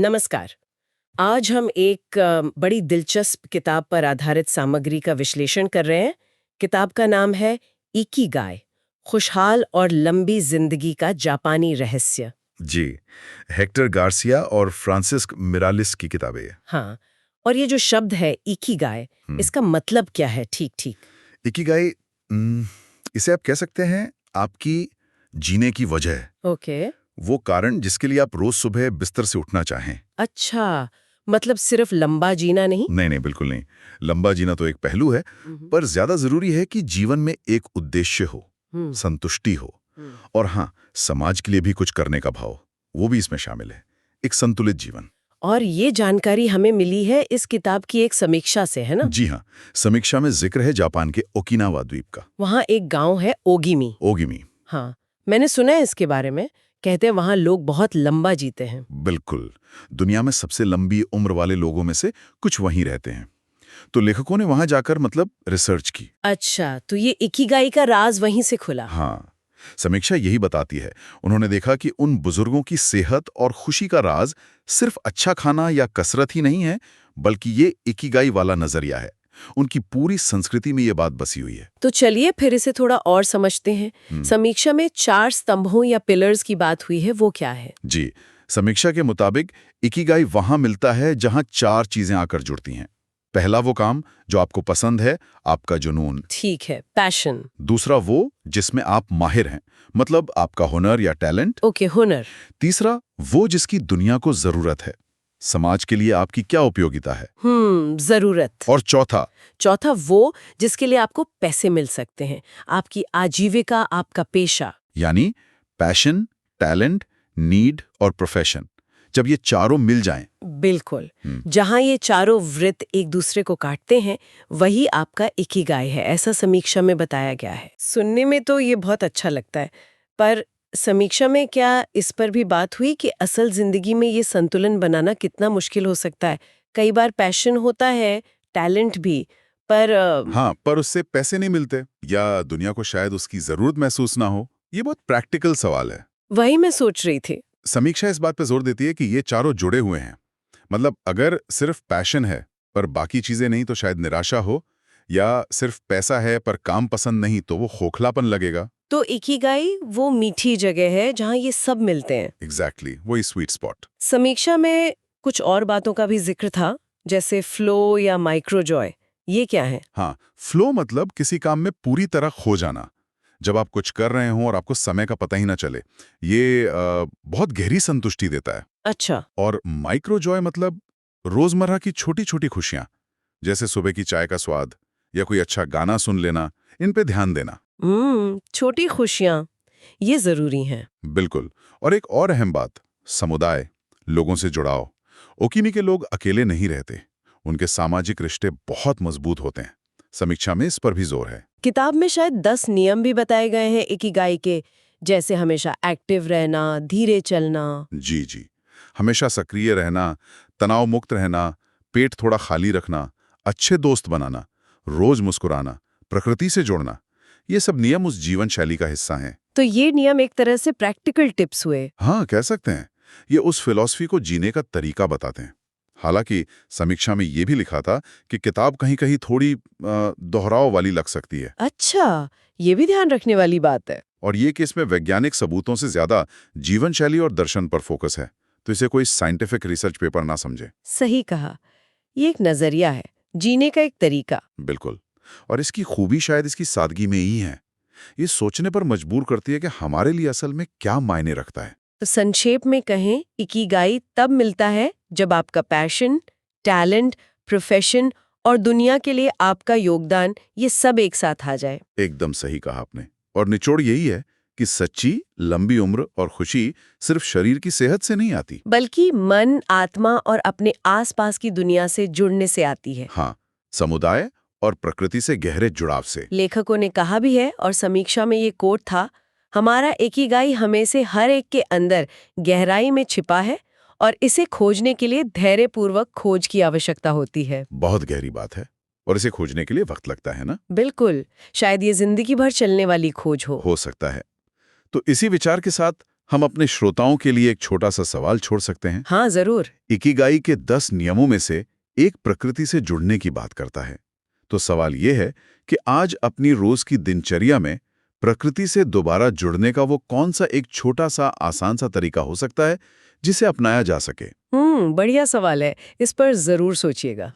नमस्कार। आज हम एक बड़ी दिलचस्प किताब पर आधारित सामग्री का विश्लेषण कर रहे हैं। किताब का नाम है इकिगाई, खुशहाल और लंबी जिंदगी का जापानी रहस्य। जी। हेक्टर गार्सिया और फ्रांसिस्क मिरालिस की किताबें हैं। हाँ, और ये जो शब्द है इकिगाई, इसका मतलब क्या है? ठीक ठीक। इकिगाई इसे आप कह सकते हैं आपकी जीने की वजह, ओके। वो कारण जिसके लिए आप रोज सुबह बिस्तर से उठना चाहें। अच्छा, मतलब सिर्फ लंबा जीना नहीं? नहीं नहीं, बिल्कुल नहीं। लंबा जीना तो एक पहलू है, हम्म, पर ज्यादा जरूरी है कि जीवन में एक उद्देश्य हो, हम्म, संतुष्टि हो, हम्म। और हाँ, समाज के लिए भी कुछ करने का भाव, वो भी इसमें शामिल है। एक संतुलित जीवन। और ये जानकारी हमें मिली है इस किताब की एक समीक्षा से, है ना? जी हाँ, समीक्षा में जिक्र है जापान के ओकिनावा द्वीप का। वहाँ एक गांव है ओगिमी। ओगिमी। हाँ, मैंने सुना है इसके बारे में। कहते हैं वहाँ लोग बहुत लंबा जीते हैं। बिल्कुल। दुनिया में सबसे लंबी उम्र वाले लोगों में से कुछ वहीं रहते हैं। तो लेखकों ने वहां जाकर रिसर्च की। अच्छा, तो ये इकिगाई का राज वहीं से खुला। हाँ, समीक्षा यही बताती है। उन्होंने देखा कि उन बुजुर्गों की सेहत और खुशी का राज सिर्फ अच्छा खाना या कसरत ही नहीं है, बल्कि ये इकिगाई वाला नजरिया है। उनकी पूरी संस्कृति में ये बात बसी हुई है। तो चलिए फिर इसे थोड़ा और समझते हैं। समीक्षा में 4 स्तंभों या पिलर्स की बात हुई है, वो क्या है? जी, समीक्षा के मुताबिक इकिगाई वहां मिलता है जहां 4 चीजें आकर जुड़ती हैं। पहला वो काम जो आपको पसंद है, आपका जुनून। ठीक है, पैशन। दूसरा वो जिसमें आप माहिर हैं, मतलब आपका हुनर या टैलेंट। ओके, हुनर। तीसरा वो जिसकी दुनिया को जरूरत है, समाज के लिए आपकी क्या उपयोगिता है। जरूरत। और चौथा, चौथा वो जिसके लिए आपको पैसे मिल सकते हैं, आपकी आजीविका, आपका पेशा। यानी पैशन, टैलेंट, नीड और प्रोफेशन। जब ये चारों मिल जाएं। बिल्कुल। जहां ये चारों वृत्त एक दूसरे को काटते हैं, वही आपका इकिगाई है, ऐसा समीक्षा में बताया गया है। सुनने में तो ये बहुत अच्छा लगता है, पर समीक्षा में क्या इस पर भी बात हुई कि असल जिंदगी में ये संतुलन बनाना कितना मुश्किल हो सकता है? कई बार पैशन होता है, टैलेंट भी, पर हाँ, पर उससे पैसे नहीं मिलते या दुनिया को शायद उसकी जरूरत महसूस ना हो। ये बहुत प्रैक्टिकल सवाल है। वही मैं सोच रही थी। समीक्षा इस बात पर जोर देती है कि ये चारों जुड़े हुए हैं। मतलब अगर सिर्फ पैशन है पर बाकी चीजें नहीं तो शायद निराशा हो, या सिर्फ पैसा है पर काम पसंद नहीं तो वो खोखलापन लगेगा। तो इकिगाई वो मीठी जगह है जहां ये सब मिलते हैं। एग्जैक्टली, वही स्वीट स्पॉट। समीक्षा में कुछ और बातों का भी जिक्र था, जैसे फ्लो या माइक्रो जॉय। ये क्या है? हाँ, फ्लो मतलब किसी काम में पूरी तरह खो जाना, जब आप कुछ कर रहे हो और आपको समय का पता ही ना चले। ये बहुत गहरी संतुष्टि देता है। अच्छा। और माइक्रो जॉय मतलब रोजमर्रा की छोटी छोटी खुशियां, जैसे सुबह की चाय का स्वाद या कोई अच्छा गाना सुन लेना, इन पे ध्यान देना। छोटी खुशियां, ये जरूरी हैं। बिल्कुल। और एक और अहम बात, समुदाय, लोगों से जुड़ाव। ओकिमी के लोग अकेले नहीं रहते, उनके सामाजिक रिश्ते बहुत मजबूत होते हैं। समीक्षा में इस पर भी जोर है। किताब में शायद 10 नियम भी बताए गए हैं इकिगाई के, जैसे हमेशा एक्टिव रहना, धीरे चलना। जी जी, हमेशा सक्रिय रहना, तनाव मुक्त रहना, पेट थोड़ा खाली रखना, अच्छे दोस्त बनाना, रोज मुस्कुराना, प्रकृति से जुड़ना, ये सब नियम उस जीवन शैली का हिस्सा हैं। तो ये नियम एक तरह से प्रैक्टिकल टिप्स हुए। हाँ, कह सकते हैं। ये उस फिलॉसफी को जीने का तरीका बताते हैं। हालांकि समीक्षा में ये भी लिखा था कि किताब कहीं-कहीं थोड़ी दोहराव वाली लग सकती है। अच्छा, ये भी ध्यान रखने वाली बात है। और ये कि इसमें वैज्ञानिक सबूतों से ज्यादा जीवन शैली और दर्शन पर फोकस है, तो इसे कोई साइंटिफिक रिसर्च पेपर ना समझे। सही कहा। ये एक नजरिया है, जीने का एक तरीका। बिल्कुल। और इसकी खूबी शायद इसकी सादगी में ही है। ये सोचने पर मजबूर करती है कि हमारे लिए असल में क्या मायने रखता है। तो संक्षेप में कहें, इकिगाई तब मिलता है जब आपका पैशन, टैलेंट, प्रोफेशन और दुनिया के लिए आपका योगदान, ये सब एक साथ आ जाए। एकदम सही कहा आपने। और निचोड़ यही है कि सच्ची लंबी उम्र और खुशी सिर्फ शरीर की सेहत से नहीं आती, बल्कि मन, आत्मा और अपने आसपास की दुनिया से जुड़ने से आती है। हाँ, समुदाय और प्रकृति से गहरे जुड़ाव से। लेखकों ने कहा भी है, और समीक्षा में ये कोट था, हमारा इकिगाई हमें से हर एक के अंदर गहराई में छिपा है और इसे खोजने के लिए धैर्यपूर्वक खोज की आवश्यकता होती है। बहुत गहरी बात है, और इसे खोजने के लिए वक्त लगता है ना। बिल्कुल, शायद ये जिंदगी भर चलने वाली खोज हो। सकता है। तो इसी विचार के साथ हम अपने श्रोताओं के लिए एक छोटा सा सवाल छोड़ सकते हैं। हाँ, जरूर। इकिगाई के 10 नियमों में से एक प्रकृति से जुड़ने की बात करता है। तो सवाल ये है कि आज अपनी रोज की दिनचर्या में प्रकृति से दोबारा जुड़ने का वो कौन सा एक छोटा सा आसान सा तरीका हो सकता है जिसे अपनाया जा सके। बढ़िया सवाल है। इस पर जरूर सोचिएगा।